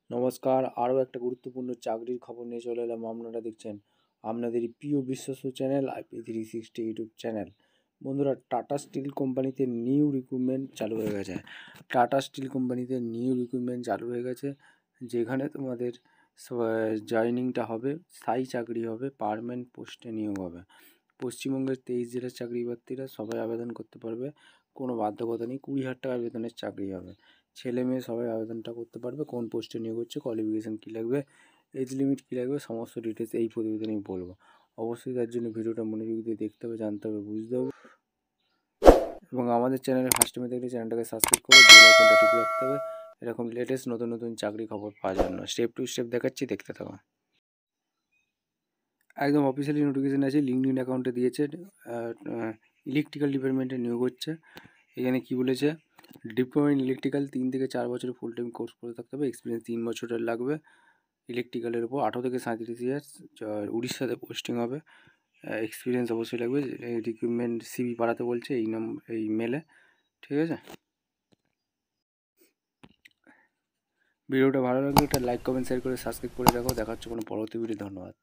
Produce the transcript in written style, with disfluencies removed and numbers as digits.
নমস্কার, আরও একটা গুরুত্বপূর্ণ চাকরির খবর নিয়ে চলে এলাম। আপনারা দেখছেন আপনাদেরই প্রিয় বিশ্বস্ত চ্যানেল IP360 ইউটিউব চ্যানেল। বন্ধুরা, টাটা স্টিল কোম্পানিতে নিউ রিক্রুটমেন্ট চালু হয়ে গেছে। টাটা স্টিল কোম্পানিতে নিউ রিক্রুটমেন্ট চালু হয়ে গেছে, যেখানে তোমাদের জয়নিংটা হবে, স্থায়ী চাকরি হবে, পার্মানেন্ট পোস্টে নিয়োগ হবে। পশ্চিমবঙ্গের 23 জেলার চাকরি প্রার্থীরা সবাই আবেদন করতে পারবে, কোনো বাধ্যকতা নেই। 20,000 টাকা বেতনের চাকরি হবে। ছেলে মেয়ে সবাই আবেদনটা করতে পারবে। কোন পোস্টে নিয়োগ হচ্ছে, কোয়ালিফিকেশান কী লাগবে, এজ লিমিট কী লাগবে, সমস্ত ডিটেলস এই প্রতিবেদনেই বলবো। অবশ্যই তার জন্য ভিডিওটা মনোযোগ দিয়ে দেখতে হবে, জানতে হবে, বুঝতে হবে। এবং আমাদের চ্যানেলে ফার্স্ট টাইমে দেখলে চ্যানেলটাকে সাবস্ক্রাইব করে বেল আইকনটা টিপে রাখতে হবে, এরকম লেটেস্ট নতুন নতুন চাকরি খবর পাওয়ার জন্য। স্টেপ টু স্টেপ দেখাচ্ছি, দেখতে থাকো। একদম অফিসিয়ালি নোটিফিকেশান আছে, লিঙ্কডইন অ্যাকাউন্টে দিয়েছে। ইলেকট্রিক্যাল ডিপার্টমেন্টে নিয়োগ হচ্ছে। এখানে কি বলেছে, ডিপ্লোমা ইন ইলেকট্রিক্যাল 3 থেকে 4 বছরের ফুল টাইম কোর্স করে থাকতে হবে। এক্সপিরিয়েন্স 3 বছরের লাগবে ইলেকট্রিক্যালের উপর। 18 থেকে 37 ইয়ার্স। উড়িষ্যাতে পোস্টিং হবে। এক্সপিরিয়েন্স অবশ্যই লাগবে। রিক্রুটমেন্ট সিভি পাঠাতে বলছে এই মেলে, ঠিক আছে। ভিডিওটা ভালো লাগলে একটা লাইক কমেন্ট শেয়ার করে সাবস্ক্রাইব করে রাখো। দেখা হচ্ছে কোনো পরবর্তী ভিডিও। ধন্যবাদ।